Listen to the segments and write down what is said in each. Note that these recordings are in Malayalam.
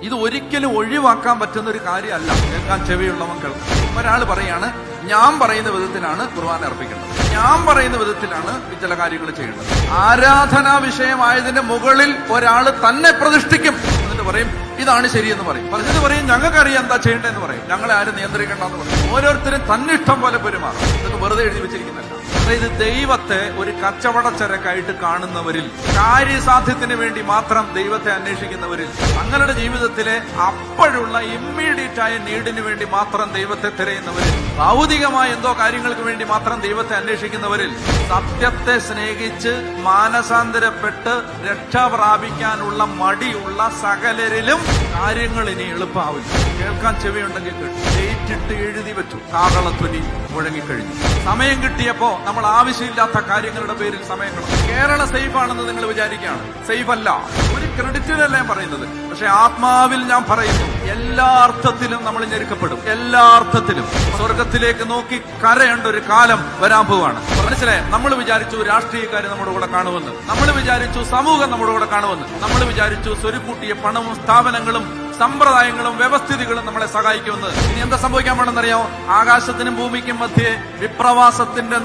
ഇത് ഒരിക്കലും ഒഴിവാക്കാൻ പറ്റുന്ന ഒരു കാര്യമല്ല. കേൾക്കാൻ ചെവിയുള്ളവൻ കേൾക്കും. ഒരാൾ പറയാണ്, ഞാൻ പറയുന്ന വിധത്തിലാണ് ഖുർആൻ അർപ്പിക്കേണ്ടത്, ഞാൻ പറയുന്ന വിധത്തിലാണ് ചില കാര്യങ്ങൾ ചെയ്യേണ്ടത്. ആരാധനാ വിഷയമായതിന്റെ മുകളിൽ ഒരാൾ തന്നെ പ്രതിഷ്ഠിക്കും. എന്നിട്ട് പറയും ഇതാണ് ശരിയെന്ന് പറയും. പറഞ്ഞിട്ട് പറയും ഞങ്ങൾക്കറിയാം എന്താ ചെയ്യേണ്ടതെന്ന് പറയും. ഞങ്ങളെ ആരും നിയന്ത്രിക്കേണ്ടെന്ന് പറയും. ഓരോരുത്തരും തന്നിഷ്ടം പോലെ പെരുമാറും. ഇതൊക്കെ വെറുതെ എഴുതി വെച്ചിരിക്കുന്നല്ല. അതായത് ദൈവത്തെ ഒരു കച്ചവടച്ചരക്കായിട്ട് കാണുന്നവരിൽ, കാര്യസാധ്യത്തിന് വേണ്ടി മാത്രം ദൈവത്തെ അന്വേഷിക്കുന്നവരിൽ, തങ്ങളുടെ ജീവിതത്തിലെ അപ്പോഴുള്ള ഇമ്മീഡിയറ്റ് ആയ നീഡിന് വേണ്ടി മാത്രം ദൈവത്തെ തിരയുന്നവരിൽ, ഭൗതികമായ എന്തോ കാര്യങ്ങൾക്ക് വേണ്ടി മാത്രം ദൈവത്തെ അന്വേഷിക്കുന്നവരിൽ, സത്യത്തെ സ്നേഹിച്ച് മാനസാന്തരപ്പെട്ട് രക്ഷ പ്രാപിക്കാനുള്ള മടിയുള്ള സകലരിലും കാര്യങ്ങൾ ഇനി എളുപ്പമാവില്ല. കേൾക്കാൻ ചെവിയുണ്ടെങ്കിൽ കേട്ടു. ഡേറ്റിട്ട് എഴുതി വെച്ചു. കാകളത്തൊലി മുഴങ്ങിക്കഴിഞ്ഞു. സമയം കിട്ടിയപ്പോ നമ്മൾ ആവശ്യമില്ലാത്ത കാര്യങ്ങളുടെ പേരിൽ സമയം കളഞ്ഞു. കേരള സേഫ് ആണെന്ന് നിങ്ങൾ വിചാരിക്കുകയാണ്. സേഫ് അല്ല. ഒരു ക്രെഡിറ്റിനല്ല ഞാൻ പറയുന്നത്. പക്ഷെ ആത്മാവിൽ ഞാൻ പറയുന്നു, എല്ലാ അർത്ഥത്തിലും നമ്മൾ ഞെരുക്കപ്പെടും. എല്ലാ അർത്ഥത്തിലും സ്വർഗത്തിലേക്ക് നോക്കി കരയേണ്ട ഒരു കാലം വരാൻ പോവാണ്. മനസ്സിലായി? നമ്മൾ വിചാരിച്ചു രാഷ്ട്രീയക്കാർ നമ്മുടെ കൂടെ കാണുമെന്ന്, നമ്മൾ വിചാരിച്ചു സമൂഹം നമ്മുടെ കൂടെ കാണുമെന്ന്, നമ്മൾ വിചാരിച്ചു സ്വരുക്കൂട്ടിയ പണവും സ്ഥാപനങ്ങളും സമ്പ്രദായങ്ങളും വ്യവസ്ഥിതികളും നമ്മളെ സഹായിക്കുമെന്ന്. ഇനി എന്താ സംഭവിക്കാൻ വേണമെന്നറിയാമോ? ആകാശത്തിനും ഭൂമിക്കും മധ്യേ വിപ്രവാസത്തിന്റെ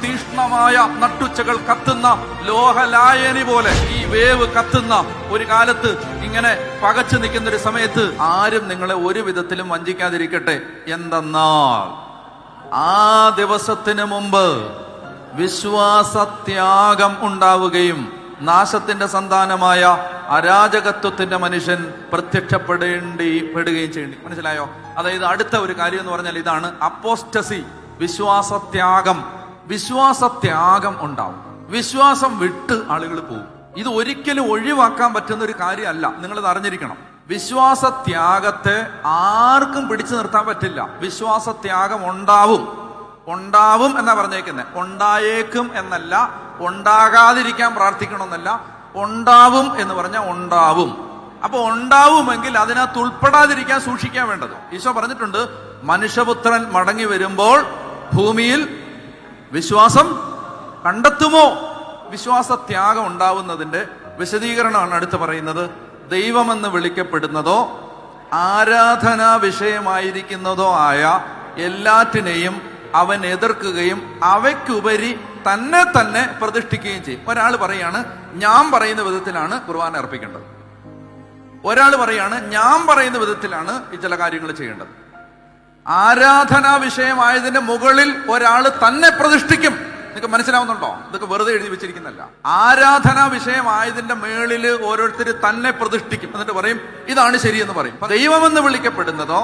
തീഷ്ണമായ നട്ടുച്ചകൾ കത്തുന്ന ലോഹലായനി പോലെ ഈ വേവ് കത്തുന്ന ഒരു കാലത്ത് ഇങ്ങനെ പകച്ചു നിൽക്കുന്ന ഒരു സമയത്ത് ആരും നിങ്ങളെ ഒരു വിധത്തിലും വഞ്ചിക്കാതിരിക്കട്ടെ. എന്തെന്നാൽ ആ ദിവസത്തിന് മുമ്പ് വിശ്വാസത്യാഗം ഉണ്ടാവുകയും നാശത്തിന്റെ സന്താനമായ അരാജകത്വത്തിന്റെ മനുഷ്യൻ പ്രത്യക്ഷപ്പെടുകയും ചെയ്യേണ്ടി. മനസ്സിലായോ? അതായത് അടുത്ത ഒരു കാര്യം എന്ന് പറഞ്ഞാൽ ഇതാണ് അപ്പോസ്റ്റസി, വിശ്വാസത്യാഗം. വിശ്വാസത്യാഗം ഉണ്ടാവും. വിശ്വാസം വിട്ട് ആളുകൾ പോകും. ഇത് ഒരിക്കലും ഒഴിവാക്കാൻ പറ്റുന്ന ഒരു കാര്യമല്ല. നിങ്ങളിത് അറിഞ്ഞിരിക്കണം. വിശ്വാസത്യാഗത്തെ ആർക്കും പിടിച്ചു നിർത്താൻ പറ്റില്ല. വിശ്വാസത്യാഗം ഉണ്ടാവും. ഉണ്ടാവും എന്നാ പറഞ്ഞേക്കുന്നത്. ഉണ്ടായേക്കും എന്നല്ല, ഉണ്ടാകാതിരിക്കാൻ പ്രാർത്ഥിക്കണമെന്നല്ല. ഉണ്ടാവും എന്ന് പറഞ്ഞാൽ ഉണ്ടാവും. അപ്പൊ ഉണ്ടാവുമെങ്കിൽ അതിനകത്ത് ഉൾപ്പെടാതിരിക്കാൻ സൂക്ഷിക്കാൻ വേണ്ടത്. ഈശോ പറഞ്ഞിട്ടുണ്ട്, മനുഷ്യപുത്രൻ മടങ്ങി വരുമ്പോൾ ഭൂമിയിൽ വിശ്വാസം കണ്ടെത്തുമോ? വിശ്വാസത്യാഗം ഉണ്ടാവുന്നതിന്റെ വിശദീകരണമാണ് അടുത്ത് പറയുന്നത്. ദൈവമെന്ന് വിളിക്കപ്പെടുന്നതോ ആരാധനാ വിഷയമായിരിക്കുന്നതോ ആയ എല്ലാറ്റിനെയും അവൻ എതിർക്കുകയും അവയ്ക്കുപരി തന്നെ തന്നെ പ്രതിഷ്ഠിക്കുകയും ചെയ്യും. ഒരാൾ പറയാണ് ഞാൻ പറയുന്ന വിധത്തിലാണ് ഖുർആൻ അർപ്പിക്കേണ്ടത്. ഒരാൾ പറയാണ് ഞാൻ പറയുന്ന വിധത്തിലാണ് ഈ ചില കാര്യങ്ങൾ ചെയ്യേണ്ടത്. ആരാധനാ വിഷയമായതിന്റെ മുകളിൽ ഒരാൾ തന്നെ പ്രതിഷ്ഠിക്കും. നിങ്ങൾക്ക് മനസ്സിലാവുന്നുണ്ടോ? ഇതൊക്കെ വെറുതെ എഴുതി വെച്ചിരിക്കുന്നല്ല. ആരാധനാ വിഷയമായതിന്റെ മേളില് ഓരോരുത്തർ തന്നെ പ്രതിഷ്ഠിക്കും. എന്നിട്ട് പറയും ഇതാണ് ശരിയെന്ന് പറയും. ദൈവമെന്ന് വിളിക്കപ്പെടുന്നതോ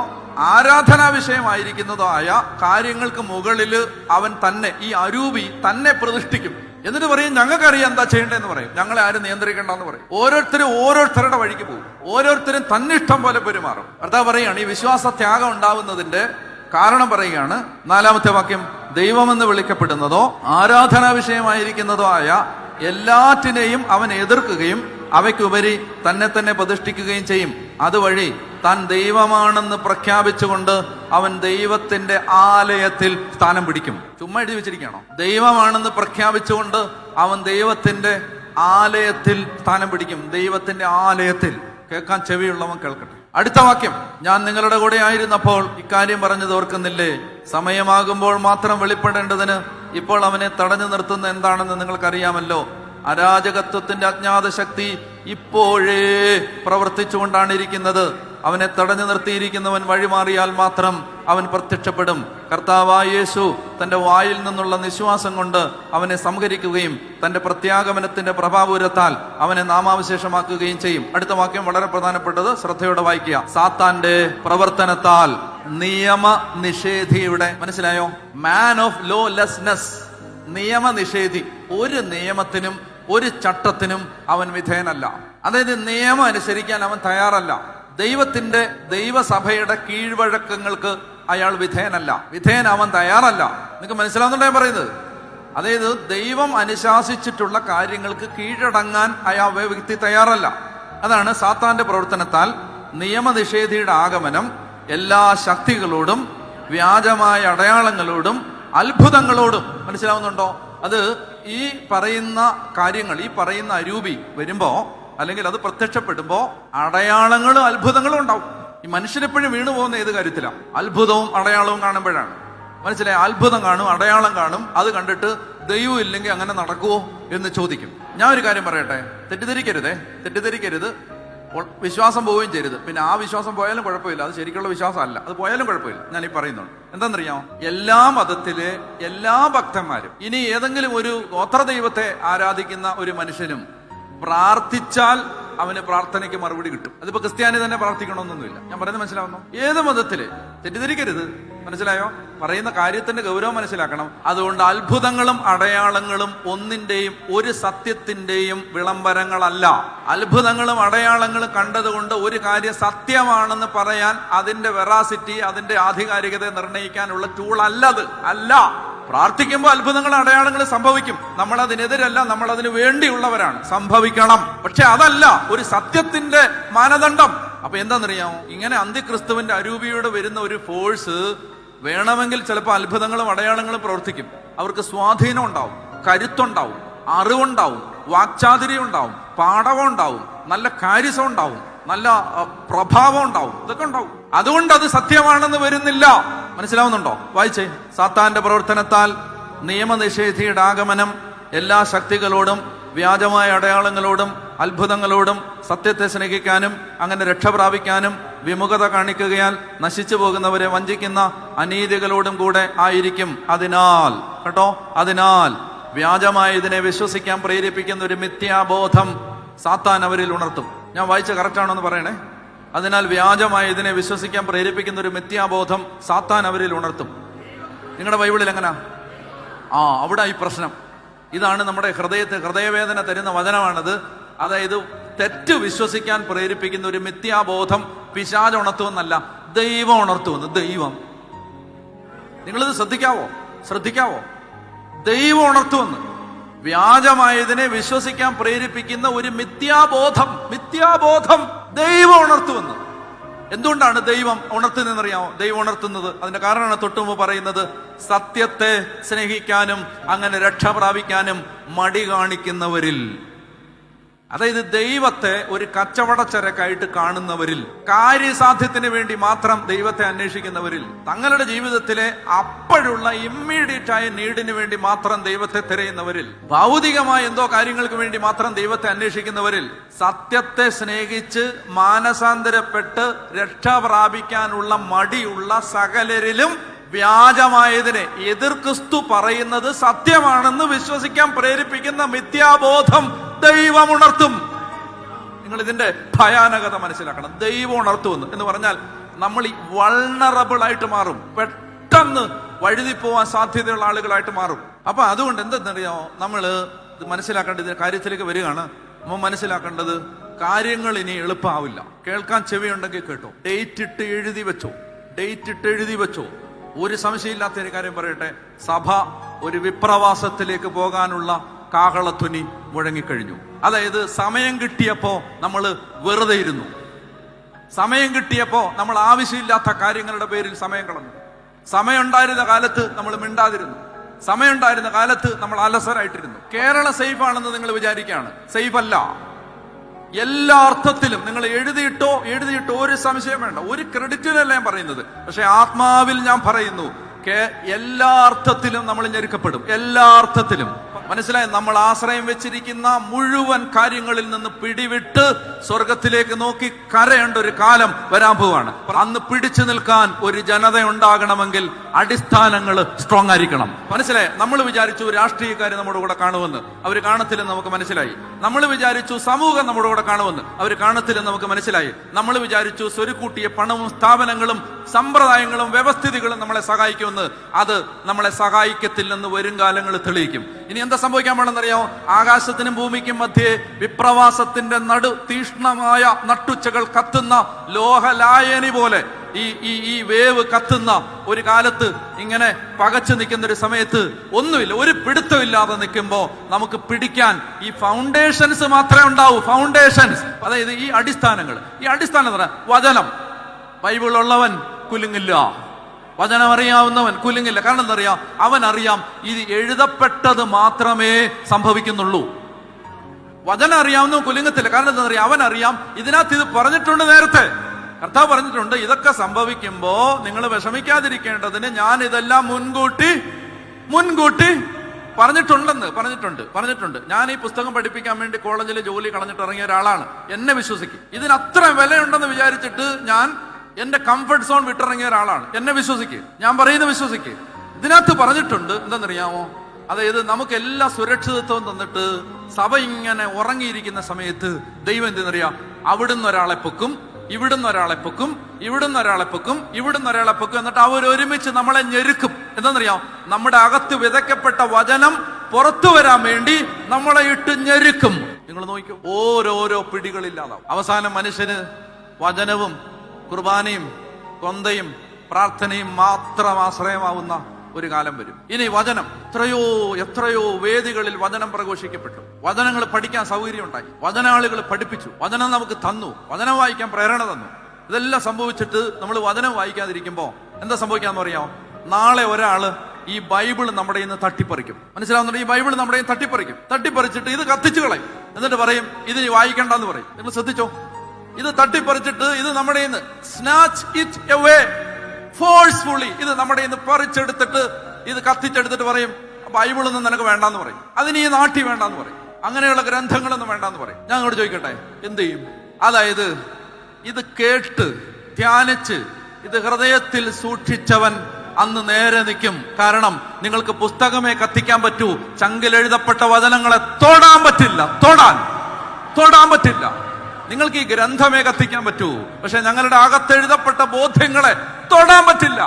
ആരാധനാ വിഷയമായിരിക്കുന്നതോ ആയ കാര്യങ്ങൾക്ക് മുകളില് അവൻ തന്നെ, ഈ അരൂപി തന്നെ പ്രതിഷ്ഠിക്കും. എന്നിട്ട് പറയും ഞങ്ങൾക്കറിയാം എന്താ ചെയ്യേണ്ടതെന്ന് പറയും. ഞങ്ങളെ ആരും നിയന്ത്രിക്കേണ്ടെന്ന് പറയും. ഓരോരുത്തരും ഓരോരുത്തരുടെ വഴിക്ക് പോകും. ഓരോരുത്തരും തന്നിഷ്ടം പോലെ പെരുമാറും. കർത്താവ് പറയുകയാണ് ഈ വിശ്വാസത്യാഗം ഉണ്ടാവുന്നതിന്റെ കാരണം പറയുകയാണ്. 4-ാമത്തെ വാക്യം, ദൈവമെന്ന് വിളിക്കപ്പെടുന്നതോ ആരാധനാ വിഷയമായിരിക്കുന്നതോ ആയ എല്ലാറ്റിനെയും അവൻ എതിർക്കുകയും അവയ്ക്കുപരി തന്നെ തന്നെ പ്രതിഷ്ഠിക്കുകയും ചെയ്യും. അതുവഴി താൻ ദൈവമാണെന്ന് പ്രഖ്യാപിച്ചുകൊണ്ട് അവൻ ദൈവത്തിന്റെ ആലയത്തിൽ സ്ഥാനം പിടിക്കും. ചുമ്മാ എഴുതി വെച്ചിരിക്കുകയാണോ? ദൈവമാണെന്ന് പ്രഖ്യാപിച്ചുകൊണ്ട് അവൻ ദൈവത്തിന്റെ ആലയത്തിൽ സ്ഥാനം പിടിക്കും. ദൈവത്തിന്റെ ആലയത്തിൽ. കേൾക്കാൻ ചെവിയുള്ളവൻ കേൾക്കട്ടെ. അടുത്ത വാക്യം, ഞാൻ നിങ്ങളുടെ കൂടെ ആയിരുന്നപ്പോൾ ഇക്കാര്യം പറഞ്ഞത് ഓർക്കുന്നില്ലേ? സമയമാകുമ്പോൾ മാത്രം വെളിപ്പെടേണ്ടതിന് ഇപ്പോൾ അവനെ തടഞ്ഞു നിർത്തുന്ന എന്താണെന്ന് നിങ്ങൾക്കറിയാമല്ലോ. അരാജകത്വത്തിന്റെ അജ്ഞാത ശക്തി ഇപ്പോഴേ പ്രവർത്തിച്ചുകൊണ്ടാണ് ഇരിക്കുന്നത്. അവനെ തടഞ്ഞു നിർത്തിയിരിക്കുന്നവൻ വഴിമാറിയാൽ മാത്രം അവൻ പ്രത്യക്ഷപ്പെടും. കർത്താവായ യേശു തന്റെ വായിൽ നിന്നുള്ള നിശ്വാസം കൊണ്ട് അവനെ സംഹരിക്കുകയും തന്റെ പ്രത്യാഗമനത്തിന്റെ പ്രഭാപൂരത്താൽ അവനെ നാമാവശേഷമാക്കുകയും ചെയ്യും. അടുത്ത വാക്യം വളരെ പ്രധാനപ്പെട്ടത്, ശ്രദ്ധയോടെ വായിക്കുക. സാത്താന്റെ പ്രവർത്തനത്താൽ നിയമ നിഷേധിയുടെ, മനസ്സിലായോ? മാൻ ഓഫ് ലോലെസ്നെസ്, നിയമനിഷേധി. ഒരു നിയമത്തിനും ഒരു ചട്ടത്തിനും അവൻ വിധേയനല്ല. അതായത് നിയമം അനുസരിക്കാൻ അവൻ തയ്യാറല്ല. ദൈവസഭയുടെ കീഴ്വഴക്കങ്ങൾക്ക് അയാൾ വിധേയനാവാൻ തയ്യാറല്ല. നിങ്ങൾക്ക് മനസ്സിലാവുന്നുണ്ടോ ഞാൻ പറയുന്നത്? അതായത് ദൈവം അനുശാസിച്ചിട്ടുള്ള കാര്യങ്ങൾക്ക് കീഴടങ്ങാൻ അയാൾ വ്യക്തി തയ്യാറല്ല. അതാണ് സാത്താന്റെ പ്രവർത്തനത്താൽ നിയമനിഷേധിയുടെ ആഗമനം എല്ലാ ശക്തികളോടും വ്യാജമായ അടയാളങ്ങളോടും അത്ഭുതങ്ങളോടും. മനസ്സിലാവുന്നുണ്ടോ? അത് ഈ പറയുന്ന കാര്യങ്ങൾ, ഈ പറയുന്ന അരൂപി വരുമ്പോ അല്ലെങ്കിൽ അത് പ്രത്യക്ഷപ്പെടുമ്പോ അടയാളങ്ങളും അത്ഭുതങ്ങളും ഉണ്ടാവും. ഈ മനുഷ്യരെപ്പോഴും വീണു പോകുന്ന ഏത് കാര്യത്തിലാണ്? അത്ഭുതവും അടയാളവും കാണുമ്പോഴാണ്. മനസ്സിലായി? അത്ഭുതം കാണും, അടയാളം കാണും, അത് കണ്ടിട്ട് ദൈവം ഇല്ലെങ്കിൽ അങ്ങനെ നടക്കുവോ എന്ന് ചോദിക്കും. ഞാൻ ഒരു കാര്യം പറയട്ടെ, തെറ്റിദ്ധരിക്കരുത്. വിശ്വാസം പോവുകയും ചെയ്യരുത്. പിന്നെ ആ വിശ്വാസം പോയാലും കുഴപ്പമില്ല, അത് ശരിക്കുള്ള വിശ്വാസം അല്ല, അത് പോയാലും കുഴപ്പമില്ല. ഞാൻ ഈ പറയുന്നുണ്ട് എന്താണെന്നറിയാമോ, എല്ലാ മതത്തിലെ എല്ലാ ഭക്തന്മാരും, ഇനി ഏതെങ്കിലും ഒരു ഗോത്രദൈവത്തെ ആരാധിക്കുന്ന ഒരു മനുഷ്യനും പ്രാർത്ഥിച്ചാൽ അവന് പ്രാർത്ഥനയ്ക്ക് മറുപടി കിട്ടും. അതിപ്പോ ക്രിസ്ത്യാനി തന്നെ പ്രാർത്ഥിക്കണമെന്നൊന്നുമില്ല. ഞാൻ പറയുന്നത് മനസ്സിലാവുന്നു? ഏത് മതത്തില്, തെറ്റിദ്ധരിക്കരുത്. മനസ്സിലായോ? പറയുന്ന കാര്യത്തിന്റെ ഗൗരവം മനസ്സിലാക്കണം. അതുകൊണ്ട് അത്ഭുതങ്ങളും അടയാളങ്ങളും ഒന്നിന്റെയും ഒരു സത്യത്തിന്റെയും വിളംബരങ്ങളല്ല. അത്ഭുതങ്ങളും അടയാളങ്ങളും കണ്ടതുകൊണ്ട് ഒരു കാര്യം സത്യമാണെന്ന് പറയാൻ അതിന്റെ വെറാസിറ്റി, അതിന്റെ ആധികാരികത നിർണ്ണയിക്കാനുള്ള ടൂൾ അല്ലത്. അല്ല. പ്രാർത്ഥിക്കുമ്പോൾ അത്ഭുതങ്ങളും അടയാളങ്ങളും സംഭവിക്കും. നമ്മൾ അതിനെതിരല്ല, നമ്മൾ അതിന് വേണ്ടിയുള്ളവരാണ്. സംഭവിക്കണം. പക്ഷെ അതല്ല ഒരു സത്യത്തിന്റെ മാനദണ്ഡം. അപ്പൊ എന്താണെന്നറിയാമോ, ഇങ്ങനെ അന്ത്യക്രിസ്തുവിന്റെ അരൂപിയോട് വരുന്ന ഒരു ഫോഴ്സ് വേണമെങ്കിൽ ചിലപ്പോൾ അത്ഭുതങ്ങളും അടയാളങ്ങളും പ്രവർത്തിക്കും. അവർക്ക് സ്വാധീനം ഉണ്ടാവും, കരുത്തുണ്ടാവും, അറിവുണ്ടാവും, വാക്ചാതുര്യം ഉണ്ടാവും, പാടവം ഉണ്ടാവും, നല്ല കാര്യസം ഉണ്ടാവും, നല്ല പ്രഭാവം ഉണ്ടാവും, ഇതൊക്കെ ഉണ്ടാവും. അതുകൊണ്ട് അത് സത്യമാണെന്ന് വരുന്നില്ല. മനസ്സിലാവുന്നുണ്ടോ? വായിച്ചേ. സാത്താന്റെ പ്രവർത്തനത്താൽ നിയമനിഷേധിയുടെ ആഗമനം എല്ലാ ശക്തികളോടും വ്യാജമായ അടയാളങ്ങളോടും അത്ഭുതങ്ങളോടും സത്യത്തെ സ്നേഹിക്കാനും അങ്ങനെ രക്ഷ പ്രാപിക്കാനും വിമുഖത കാണിക്കുകയാൽ നശിച്ചു പോകുന്നവരെ വഞ്ചിക്കുന്ന അനീതികളോടും കൂടെ ആയിരിക്കും. അതിനാൽ അതിനാൽ വ്യാജമായ ഇതിനെ വിശ്വസിക്കാൻ പ്രേരിപ്പിക്കുന്ന ഒരു മിഥ്യാബോധം സാത്താൻ അവരിൽ ഉണർത്തും. ഞാൻ വായിച്ച കറക്റ്റാണോ എന്ന് പറയണേ. അതിനാൽ വ്യാജമായ ഇതിനെ വിശ്വസിക്കാൻ പ്രേരിപ്പിക്കുന്ന ഒരു മിഥ്യാബോധം സാത്താൻ അവരിൽ ഉണർത്തും. നിങ്ങളുടെ ബൈബിളിൽ എങ്ങനാ? അവിടെ ഈ പ്രശ്നം ഇതാണ്. നമ്മുടെ ഹൃദയവേദന തരുന്ന വചനമാണത്. അതായത് തെറ്റ് വിശ്വസിക്കാൻ പ്രേരിപ്പിക്കുന്ന ഒരു മിഥ്യാബോധം പിശാച് ഉണർത്തുമെന്നല്ല, ദൈവം ഉണർത്തുമെന്ന്. ദൈവം, നിങ്ങളിത് ശ്രദ്ധിക്കാവോ? ദൈവം ഉണർത്തുമെന്ന്. വ്യാജമായതിനെ വിശ്വസിക്കാൻ പ്രേരിപ്പിക്കുന്ന ഒരു മിഥ്യാബോധം ദൈവം ഉണർത്തുമെന്ന്. എന്തുകൊണ്ടാണ് ദൈവം ഉണർത്തുന്നതെന്നറിയാമോ? ദൈവം ഉണർത്തുന്നത് അതിന്റെ കാരണമാണ് തൊട്ടുമുമ്പ് പറയുന്നത്. സത്യത്തെ സ്നേഹിക്കാനും അങ്ങനെ രക്ഷ പ്രാപിക്കാനും മടി കാണിക്കുന്നവരിൽ, അതായത് ദൈവത്തെ ഒരു കച്ചവടച്ചരക്കായിട്ട് കാണുന്നവരിൽ, കാര്യസാധ്യത്തിന് വേണ്ടി മാത്രം ദൈവത്തെ അന്വേഷിക്കുന്നവരിൽ, തങ്ങളുടെ ജീവിതത്തിലെ അപ്പോഴുള്ള ഇമ്മീഡിയറ്റ് ആയ നീഡിന് വേണ്ടി മാത്രം ദൈവത്തെ തിരയുന്നവരിൽ, ഭൗതികമായ എന്തോ കാര്യങ്ങൾക്ക് വേണ്ടി മാത്രം ദൈവത്തെ അന്വേഷിക്കുന്നവരിൽ, സത്യത്തെ സ്നേഹിച്ച് മാനസാന്തരപ്പെട്ട് രക്ഷ പ്രാപിക്കാനുള്ള മടിയുള്ള സകലരിലും വ്യാജമായതിനെ എതിർ ക്രിസ്തു പറയുന്നത് സത്യമാണെന്ന് വിശ്വസിക്കാൻ പ്രേരിപ്പിക്കുന്ന മിഥ്യാബോധം ദൈവം ഉണർത്തും. നിങ്ങൾ ഇതിന്റെ ഭയാനകത മനസ്സിലാക്കണം. ദൈവം ഉണർത്തുമെന്ന് എന്ന് പറഞ്ഞാൽ നമ്മൾ ഈ വൾണറബിൾ ആയിട്ട് മാറും, പെട്ടെന്ന് വഴുതി പോവാൻ സാധ്യതയുള്ള ആളുകളായിട്ട് മാറും. അപ്പൊ അതുകൊണ്ട് എന്തെന്നറിയാമോ, നമ്മൾ ഇത് മനസ്സിലാക്കേണ്ടത് കാര്യത്തിലേക്ക് വരികയാണ്. നമ്മൾ മനസ്സിലാക്കേണ്ടത് കാര്യങ്ങൾ ഇനി എളുപ്പമാവില്ല. കേൾക്കാൻ ചെവിയുണ്ടെങ്കിൽ കേട്ടോ. ഡേറ്റ് ഇട്ട് എഴുതി വെച്ചോ. ഒരു സംശയമില്ലാത്ത ഒരു കാര്യം പറയട്ടെ, സഭ ഒരു വിപ്രവാസത്തിലേക്ക് പോകാനുള്ള കാഹളധ്വനി മുഴങ്ങിക്കഴിഞ്ഞു. അതായത് സമയം കിട്ടിയപ്പോ നമ്മൾ വെറുതെ ഇരുന്നു, സമയം കിട്ടിയപ്പോ നമ്മൾ ആവശ്യമില്ലാത്ത കാര്യങ്ങളുടെ പേരിൽ സമയം കളഞ്ഞു. സമയം ഉണ്ടായിരുന്ന കാലത്ത് നമ്മൾ മിണ്ടാതിരുന്നു, സമയം ഉണ്ടായിരുന്ന കാലത്ത് നമ്മൾ അലസരായിട്ടിരുന്നു. കേരള സേഫ് ആണെന്ന് നിങ്ങൾ വിചാരിക്കുകയാണ്. സേഫ് അല്ല. എല്ലാ അർത്ഥത്തിലും നിങ്ങൾ എഴുതിയിട്ടോ ഒരു സംശയം വേണ്ട, ഒരു ക്രെഡിറ്റിനല്ല ഞാൻ പറയുന്നത്. പക്ഷെ ആത്മാവിൽ ഞാൻ പറയുന്നു, എല്ലാ അർത്ഥത്തിലും നമ്മൾ ഞെരുക്കപ്പെടും. എല്ലാ അർത്ഥത്തിലും. മനസ്സിലായി? നമ്മൾ ആശ്രയം വെച്ചിരിക്കുന്ന മുഴുവൻ കാര്യങ്ങളിൽ നിന്ന് പിടിവിട്ട് സ്വർഗത്തിലേക്ക് നോക്കി കരയേണ്ട ഒരു കാലം വരാൻ പോവാണ്. അന്ന് പിടിച്ചു നിൽക്കാൻ ഒരു ജനത ഉണ്ടാകണമെങ്കിൽ അടിസ്ഥാനങ്ങൾ സ്ട്രോങ് ആയിരിക്കണം. മനസ്സിലായി? നമ്മൾ വിചാരിച്ചു രാഷ്ട്രീയക്കാർ നമ്മുടെ കൂടെ കാണുമെന്ന്, അവർ കാണത്തില്ലെന്ന് നമുക്ക് മനസ്സിലായി. നമ്മൾ വിചാരിച്ചു സമൂഹം നമ്മുടെ കൂടെ കാണുമെന്ന്, അവർ കാണത്തില്ലെന്ന് നമുക്ക് മനസ്സിലായി. നമ്മൾ വിചാരിച്ചു സ്വരുക്കൂട്ടിയ പണവും സ്ഥാപനങ്ങളും സമ്പ്രദായങ്ങളും വ്യവസ്ഥിതികളും നമ്മളെ സഹായിക്കുമെന്ന്, അത് നമ്മളെ സഹായിക്കത്തില്ലെന്ന് വരും കാലങ്ങൾ തെളിയിക്കും. ഇനി എന്താ സംഭവിക്കാൻ വേണമെന്നറിയാമോ? ആകാശത്തിനും ഭൂമിക്കും മധ്യേ വിപ്രവാസത്തിന്റെ തീഷ്ണമായ നട്ടുച്ചകൾ കത്തുന്ന ലോഹലായനി പോലെ ഈ വേവ് കത്തുന്ന ഒരു കാലത്ത് ഇങ്ങനെ പകച്ചു നിൽക്കുന്ന ഒരു സമയത്ത് ഒന്നുമില്ല, ഒരു പിടുത്തമില്ലാതെ നിൽക്കുമ്പോ നമുക്ക് പിടിക്കാൻ ഈ ഫൗണ്ടേഷൻസ് മാത്രമേ ഉണ്ടാവൂ. ഫൗണ്ടേഷൻസ്, അതായത് ഈ അടിസ്ഥാനങ്ങൾ. ഈ അടിസ്ഥാനം എന്താ? വചനം. ബൈബിൾ ഉള്ളവൻ കുലുങ്ങില്ല, വചനം അറിയാവുന്നവൻ കുലുങ്ങില്ല. കാരണം എന്താ അറിയാം? അവൻ അറിയാം ഇത് എഴുതപ്പെട്ടത് മാത്രമേ സംഭവിക്കുന്നുള്ളൂ. വചനം അറിയാവുന്ന കുലുങ്ങത്തില്ല. കാരണം എന്താ പറയുക, അവൻ അറിയാം ഇതിനകത്ത് ഇത് പറഞ്ഞിട്ടുണ്ട്. നേരത്തെ കർത്താവ് പറഞ്ഞിട്ടുണ്ട്, ഇതൊക്കെ സംഭവിക്കുമ്പോ നിങ്ങൾ വിഷമിക്കാതിരിക്കേണ്ടതിന് ഞാൻ ഇതെല്ലാം മുൻകൂട്ടി പറഞ്ഞിട്ടുണ്ട്. ഞാൻ ഈ പുസ്തകം പഠിപ്പിക്കാൻ വേണ്ടി കോളേജിലെ ജോലി കളഞ്ഞിട്ട് ഇറങ്ങിയ ഒരാളാണ്. എന്നെ വിശ്വസിക്കും. ഇതിന് അത്ര വിലയുണ്ടെന്ന് വിചാരിച്ചിട്ട് ഞാൻ എന്റെ കംഫർട്ട് സോൺ വിട്ടിറങ്ങിയ ഒരാളാണ്. എന്നെ വിശ്വസിക്കുക, ഞാൻ പറയുന്നത് വിശ്വസിക്കുക. ഇതിനകത്ത് പറഞ്ഞിട്ടുണ്ട് എന്താണെന്നറിയാമോ, അതായത് നമുക്ക് എല്ലാ സുരക്ഷിതത്വവും തന്നിട്ട് സഭ ഇങ്ങനെ ഉറങ്ങിയിരിക്കുന്ന സമയത്ത് ദൈവം എന്തെന്നറിയാം, അവിടുന്ന് ഒരാളെ പൊക്കും, ഇവിടുന്ന് ഒരാളെ പൊക്കും, ഇവിടുന്ന് ഒരാളെ പൊക്കും, ഇവിടുന്ന് ഒരാളെ പൊക്കും. എന്നിട്ട് അവരൊരുമിച്ച് നമ്മളെ ഞെരുക്കും. എന്താണെന്നറിയാം, നമ്മുടെ അകത്ത് വിതയ്ക്കപ്പെട്ട വചനം പുറത്തു വരാൻ വേണ്ടി നമ്മളെ ഇട്ട് ഞെരുക്കും. നിങ്ങൾ നോക്കിക്കോ, ഓരോരോ പിടികളില്ലാതാവും. അവസാനം മനുഷ്യന് വചനവും കുർബാനയും കൊന്തയും പ്രാർത്ഥനയും മാത്രം ആശ്രയമാവുന്ന ഒരു കാലം വരും. ഇനി വചനം എത്രയോ വേദികളിൽ വചനം പ്രഘോഷിക്കപ്പെട്ടു. വചനങ്ങൾ പഠിക്കാൻ സൗകര്യം ഉണ്ടായി, വചനാളികൾ പഠിപ്പിച്ചു, വചനം നമുക്ക് തന്നു, വചനം വായിക്കാൻ പ്രേരണ തന്നു. ഇതെല്ലാം സംഭവിച്ചിട്ട് നമ്മൾ വചനം വായിക്കാതിരിക്കുമ്പോ എന്താ സംഭവിക്കാന്ന് പറയാമോ, നാളെ ഒരാള് ഈ ബൈബിൾ നമ്മുടെ ഇന്ന് തട്ടിപ്പറിക്കും. മനസ്സിലാവുന്നുണ്ട്? ഈ ബൈബിൾ നമ്മുടെ തട്ടിപ്പറിച്ചിട്ട് ഇത് കത്തിച്ചു കളയും. എന്നിട്ട് പറയും ഇത് വായിക്കണ്ടെന്ന് പറയും. നിങ്ങൾ ശ്രദ്ധിച്ചോ, ഇത് തട്ടിപ്പറിച്ചിട്ട് ഇത് നമ്മുടെ ഇന്ന് സ്നാച്ച് ഇറ്റ് അവേ ഫോഴ്സ്ഫുള്ളി, ഇത് നമ്മുടെ ഇന്ന് പറിച്ചെടുത്തിട്ട് ഇത് കത്തിച്ചെടുത്തിട്ട് പറയും ബൈബിളൊന്നും നിനക്ക് വേണ്ടാന്ന് പറയും, അതിന് ഈ നാട്ടി വേണ്ടാന്ന് പറയും, അങ്ങനെയുള്ള ഗ്രന്ഥങ്ങളൊന്നും വേണ്ടാന്ന് പറയും. ഞാൻ അങ്ങോട്ട് ചോദിക്കട്ടെ, എന്ത് ചെയ്യും? അതായത് ഇത് കേട്ട് ധ്യാനിച്ച് ഇത് ഹൃദയത്തിൽ സൂക്ഷിച്ചവൻ അന്ന് നേരെ നിൽക്കും. കാരണം നിങ്ങൾക്ക് പുസ്തകമേ കത്തിക്കാൻ പറ്റൂ, ചങ്കിലെഴുതപ്പെട്ട വചനങ്ങളെ തൊടാൻ പറ്റില്ല. നിങ്ങൾക്ക് ഈ ഗ്രന്ഥമേ കത്തിക്കാൻ പറ്റൂ, പക്ഷെ ഞങ്ങളുടെ അകത്തെഴുതപ്പെട്ട ബോധ്യങ്ങളെ തൊടാൻ പറ്റില്ല.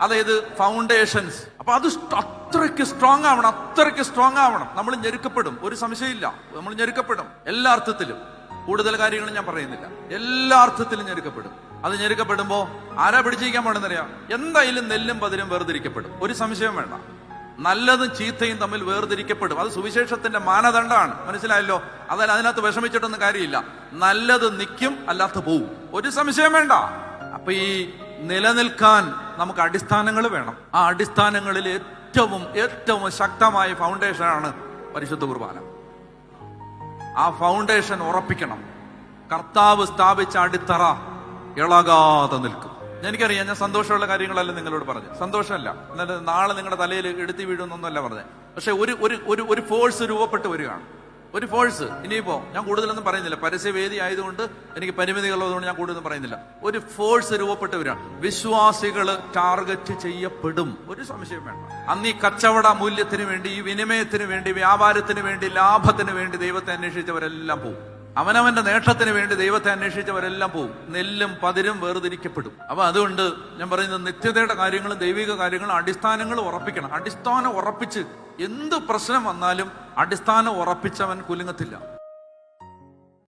അതായത് ഫൗണ്ടേഷൻസ്. അപ്പൊ അത് അത്രയ്ക്ക് സ്ട്രോങ് ആവണം. നമ്മൾ ഞെരുക്കപ്പെടും, ഒരു സംശയമില്ല. നമ്മൾ ഞെരുക്കപ്പെടും എല്ലാ അർത്ഥത്തിലും. കൂടുതൽ കാര്യങ്ങളും ഞാൻ പറയുന്നില്ല, എല്ലാ അർത്ഥത്തിലും ഞെരുക്കപ്പെടും. അത് ഞെരുക്കപ്പെടുമ്പോ ആരാ പിടിച്ചിരിക്കാൻ പാടുന്നറിയാം, എന്തായാലും നെല്ലും പതിരും വേർതിരിക്കപ്പെടും. ഒരു സംശയം വേണ്ട, നല്ലതും ചീത്തയും തമ്മിൽ വേർതിരിക്കപ്പെടും. അത് സുവിശേഷത്തിന്റെ മാനദണ്ഡമാണ്. മനസ്സിലായല്ലോ? അതിനകത്ത് വിഷമിച്ചിട്ടൊന്നും കാര്യമില്ല. നല്ലത് നിൽക്കും, അല്ലാത്ത പോവും. ഒരു സംശയം വേണ്ട. അപ്പൊ ഈ നിലനിൽക്കാൻ നമുക്ക് അടിസ്ഥാനങ്ങൾ വേണം. ആ അടിസ്ഥാനങ്ങളിൽ ഏറ്റവും ശക്തമായ ഫൗണ്ടേഷനാണ് പരിശുദ്ധ കുർബാന. ആ ഫൗണ്ടേഷൻ ഉറപ്പിക്കണം. കർത്താവ് സ്ഥാപിച്ച അടിത്തറ ഇളകാതെ നിൽക്കും. എനിക്കറിയാം, ഞാൻ സന്തോഷമുള്ള കാര്യങ്ങളല്ല നിങ്ങളോട് പറഞ്ഞു, സന്തോഷമല്ല. എന്നിട്ട് നാളെ നിങ്ങളുടെ തലയിൽ എടുത്തി വീഴുന്നൊന്നുമല്ല പറഞ്ഞത്. പക്ഷെ ഒരു ഫോഴ്സ് രൂപപ്പെട്ട് വരികയാണ്, ഒരു ഫോഴ്സ്. ഇനിയിപ്പോ ഞാൻ കൂടുതലൊന്നും പറയുന്നില്ല, പരസ്യവേദി ആയതുകൊണ്ട് എനിക്ക് പരിമിതികളുള്ളതുകൊണ്ട് ഞാൻ കൂടുതലൊന്നും പറയുന്നില്ല. ഒരു ഫോഴ്സ് രൂപപ്പെട്ട് വരികയാണ്. വിശ്വാസികള് ടാർഗറ്റ് ചെയ്യപ്പെടും, ഒരു സംശയം വേണ്ട. അന്ന് ഈ കച്ചവട മൂല്യത്തിന് വേണ്ടി, ഈ വിനിമയത്തിന് വേണ്ടി, വ്യാപാരത്തിന് വേണ്ടി, ലാഭത്തിന് വേണ്ടി ദൈവത്തെ അന്വേഷിച്ചവരെല്ലാം പോകും. അവനവന്റെ നേട്ടത്തിന് വേണ്ടി ദൈവത്തെ അന്വേഷിച്ചവരെല്ലാം പോകും. നെല്ലും പതിരും വേർതിരിക്കപ്പെടും. അപ്പൊ അതുകൊണ്ട് ഞാൻ പറയുന്നത്, നിത്യതയുടെ കാര്യങ്ങളും ദൈവിക കാര്യങ്ങളും അടിസ്ഥാനങ്ങൾ ഉറപ്പിക്കണം. അടിസ്ഥാനം ഉറപ്പിച്ച് എന്ത് പ്രശ്നം വന്നാലും അടിസ്ഥാനം ഉറപ്പിച്ചവൻ കുലുങ്ങത്തില്ല.